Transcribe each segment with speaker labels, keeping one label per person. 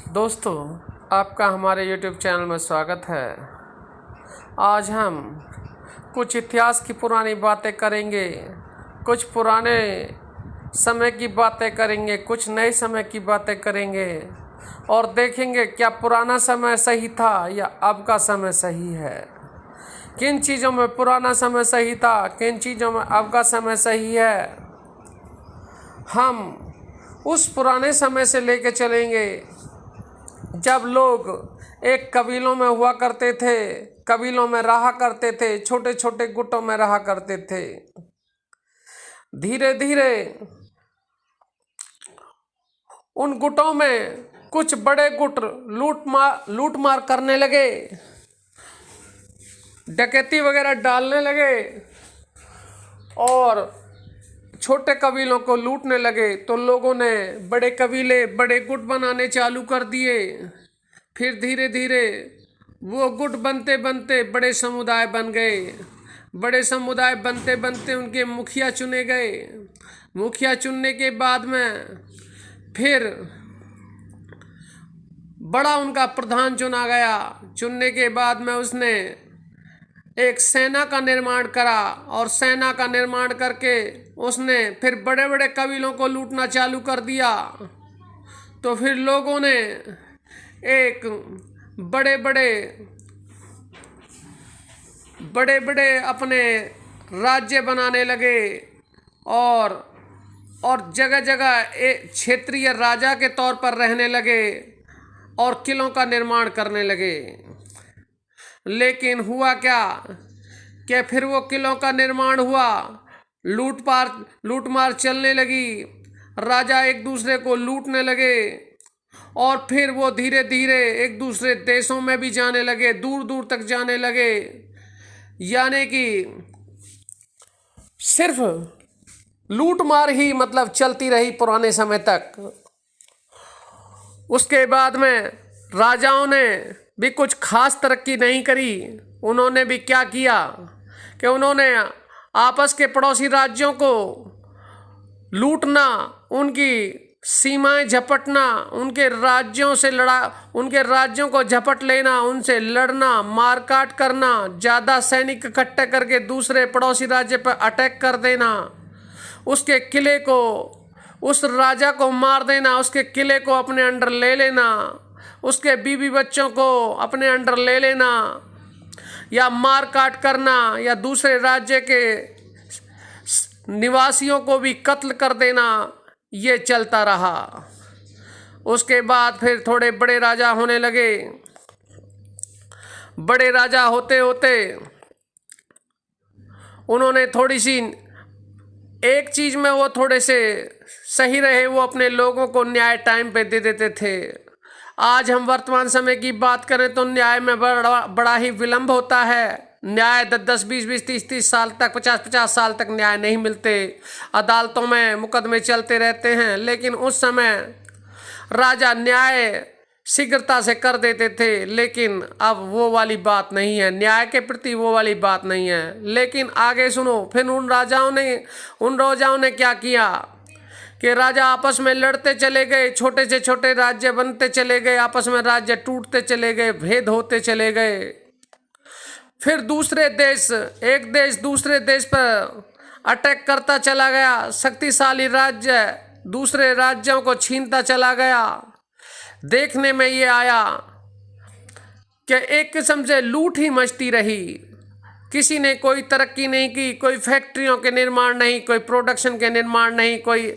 Speaker 1: दोस्तों, आपका हमारे YouTube चैनल में स्वागत है। आज हम कुछ इतिहास की पुरानी बातें करेंगे, कुछ पुराने समय की बातें करेंगे, कुछ नए समय की बातें करेंगे और देखेंगे क्या पुराना समय सही था या अब का समय सही है। किन चीज़ों में पुराना समय सही था, किन चीज़ों में अब का समय सही है। हम उस पुराने समय से लेके चलेंगे जब लोग एक कबीलों में हुआ करते थे, कबीलों में रहा करते थे, छोटे छोटे गुटों में रहा करते थे। धीरे धीरे उन गुटों में कुछ बड़े गुट लूट मार करने लगे, डकैती वगैरह डालने लगे और छोटे कबीलों को लूटने लगे। तो लोगों ने बड़े कबीले, बड़े गुट बनाने चालू कर दिए। फिर धीरे धीरे वो गुट बनते बनते बड़े समुदाय बन गए। बड़े समुदाय बनते बनते उनके मुखिया चुने गए। मुखिया चुनने के बाद में फिर बड़ा उनका प्रधान चुना गया। चुनने के बाद में उसने एक सेना का निर्माण करा और सेना का निर्माण करके उसने फिर बड़े बड़े कबीलों को लूटना चालू कर दिया। तो फिर लोगों ने एक बड़े बड़े अपने राज्य बनाने लगे और जगह जगह क्षेत्रीय राजा के तौर पर रहने लगे और किलों का निर्माण करने लगे। लेकिन हुआ क्या कि फिर वो किलों का निर्माण हुआ, लूट मार चलने लगी, राजा एक दूसरे को लूटने लगे और फिर वो धीरे धीरे एक दूसरे देशों में भी जाने लगे, दूर दूर तक जाने लगे। यानी कि सिर्फ लूट मार ही मतलब चलती रही पुराने समय तक। उसके बाद में राजाओं ने भी कुछ खास तरक्की नहीं करी। उन्होंने भी क्या किया कि उन्होंने आपस के पड़ोसी राज्यों को लूटना, उनकी सीमाएं झपटना, उनके राज्यों को झपट लेना, उनसे लड़ना, मारकाट करना, ज़्यादा सैनिक इकट्ठे करके दूसरे पड़ोसी राज्य पर अटैक कर देना, उसके किले को, उस राजा को मार देना, उसके किले को अपने अंडर ले लेना, उसके बीवी बच्चों को अपने अंडर ले लेना या मार काट करना या दूसरे राज्य के निवासियों को भी कत्ल कर देना, ये चलता रहा। उसके बाद फिर थोड़े बड़े राजा होने लगे। बड़े राजा होते होते उन्होंने थोड़ी सी एक चीज़ में वो थोड़े से सही रहे, वो अपने लोगों को न्याय टाइम पे दे देते थे। आज हम वर्तमान समय की बात करें तो न्याय में बड़ा ही विलंब होता है। न्याय 10 20 30 साल तक, 50 साल तक न्याय नहीं मिलते। अदालतों में मुकदमे चलते रहते हैं। लेकिन उस समय राजा न्याय शीघ्रता से कर देते थे। लेकिन अब वो वाली बात नहीं है, न्याय के प्रति वो वाली बात नहीं है। लेकिन आगे सुनो, फिर उन राजाओं ने क्या किया कि राजा आपस में लड़ते चले गए, छोटे से छोटे राज्य बनते चले गए, आपस में राज्य टूटते चले गए, भेद होते चले गए। फिर एक देश दूसरे देश पर अटैक करता चला गया, शक्तिशाली राज्य दूसरे राज्यों को छीनता चला गया। देखने में ये आया कि एक किस्म से लूट ही मचती रही। किसी ने कोई तरक्की नहीं की, कोई फैक्ट्रियों के निर्माण नहीं, कोई प्रोडक्शन के निर्माण नहीं, कोई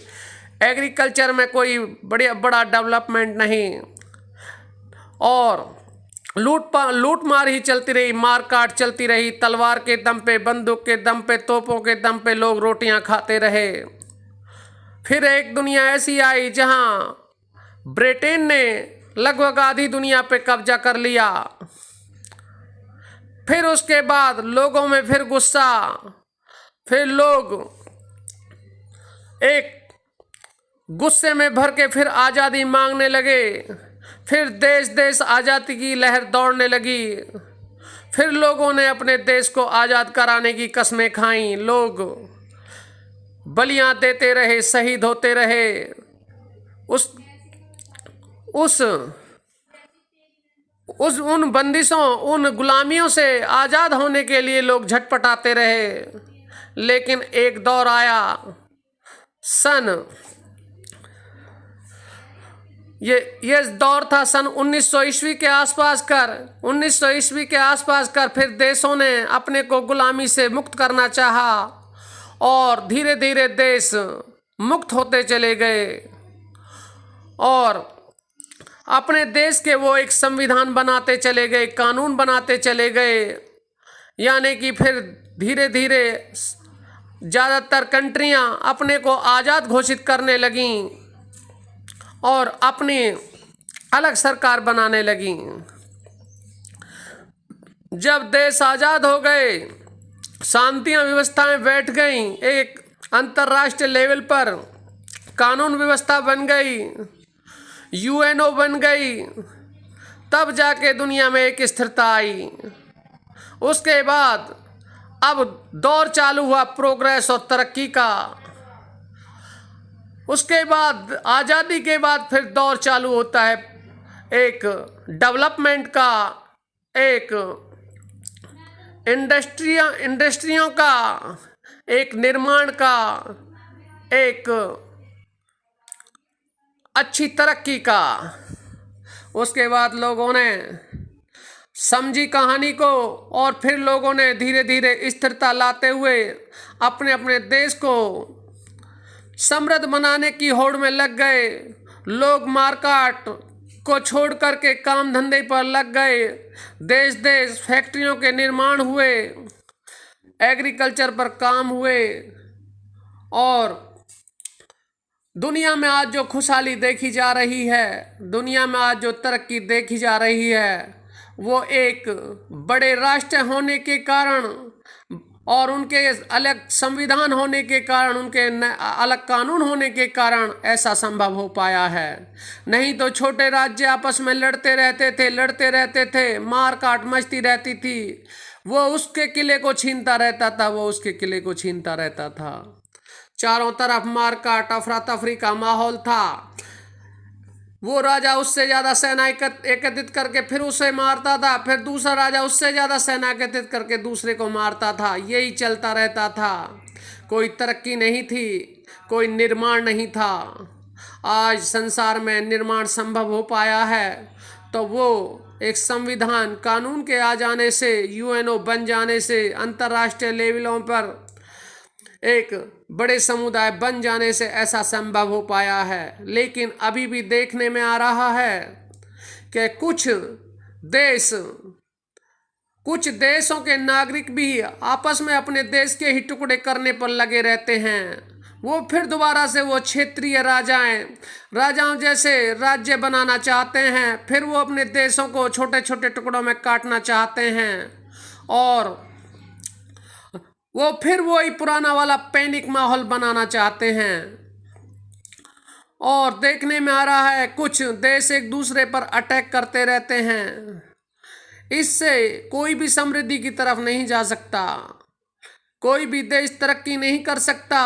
Speaker 1: एग्रीकल्चर में कोई बड़ा डेवलपमेंट नहीं और लूट मार ही चलती रही, मार काट चलती रही। तलवार के दम पे, बंदूक के दम पे, तोपों के दम पे लोग रोटियां खाते रहे। फिर एक दुनिया ऐसी आई जहां ब्रिटेन ने लगभग आधी दुनिया पे कब्जा कर लिया। फिर उसके बाद लोगों में फिर गुस्सा, फिर लोग एक गुस्से में भर के फिर आज़ादी मांगने लगे। फिर देश देश आज़ादी की लहर दौड़ने लगी। फिर लोगों ने अपने देश को आज़ाद कराने की कस्में खाईं। लोग बलियां देते रहे, शहीद होते रहे। उस उन बंदिशों, उन गुलामियों से आज़ाद होने के लिए लोग झटपटाते रहे। लेकिन एक दौर आया, सन ये दौर था सन 1900 ईस्वी के आसपास कर 1900 ईस्वी के आसपास कर फिर देशों ने अपने को गुलामी से मुक्त करना चाहा और धीरे धीरे देश मुक्त होते चले गए और अपने देश के वो एक संविधान बनाते चले गए, कानून बनाते चले गए। यानी कि फिर धीरे धीरे ज़्यादातर कंट्रियां अपने को आज़ाद घोषित करने लगीं और अपनी अलग सरकार बनाने लगीं। जब देश आज़ाद हो गए, शांतियाँ व्यवस्थाएं बैठ गईं, एक अंतर्राष्ट्रीय लेवल पर कानून व्यवस्था बन गई, यूएनओ बन गई, तब जाके दुनिया में एक स्थिरता आई। उसके बाद अब दौर चालू हुआ प्रोग्रेस और तरक्की का। उसके बाद आज़ादी के बाद फिर दौर चालू होता है एक डेवलपमेंट का, एक इंडस्ट्रियों का, एक निर्माण का, एक अच्छी तरक्की का। उसके बाद लोगों ने समझी कहानी को और फिर लोगों ने धीरे धीरे स्थिरता लाते हुए अपने अपने देश को समृद्ध बनाने की होड़ में लग गए। लोग मार्केट को छोड़ करके काम धंधे पर लग गए। देश देश फैक्ट्रियों के निर्माण हुए, एग्रीकल्चर पर काम हुए और दुनिया में आज जो खुशहाली देखी जा रही है, दुनिया में आज जो तरक्की देखी जा रही है, वो एक बड़े राष्ट्र होने के कारण और उनके अलग संविधान होने के कारण, उनके अलग कानून होने के कारण ऐसा संभव हो पाया है। नहीं तो छोटे राज्य आपस में लड़ते रहते थे, मार काट मचती रहती थी। वो उसके किले को छीनता रहता था, वो उसके किले को छीनता रहता था। चारों तरफ मार काट अफरा तफरी का माहौल था। वो राजा उससे ज़्यादा सेना एकत्रित करके फिर उसे मारता था, फिर दूसरा राजा उससे ज़्यादा सेना एकत्रित करके दूसरे को मारता था। यही चलता रहता था। कोई तरक्की नहीं थी, कोई निर्माण नहीं था। आज संसार में निर्माण संभव हो पाया है तो वो एक संविधान कानून के आ जाने से, यूएनओ बन जाने से, अंतर्राष्ट्रीय लेवलों पर एक बड़े समुदाय बन जाने से ऐसा संभव हो पाया है। लेकिन अभी भी देखने में आ रहा है कि कुछ देशों के नागरिक भी आपस में अपने देश के ही टुकड़े करने पर लगे रहते हैं। वो फिर दोबारा से वो क्षेत्रीय राजाओं जैसे राज्य बनाना चाहते हैं। फिर वो अपने देशों को छोटे छोटे टुकड़ों में काटना चाहते हैं और वो फिर वही पुराना वाला पैनिक माहौल बनाना चाहते हैं। और देखने में आ रहा है कुछ देश एक दूसरे पर अटैक करते रहते हैं। इससे कोई भी समृद्धि की तरफ नहीं जा सकता, कोई भी देश तरक्की नहीं कर सकता।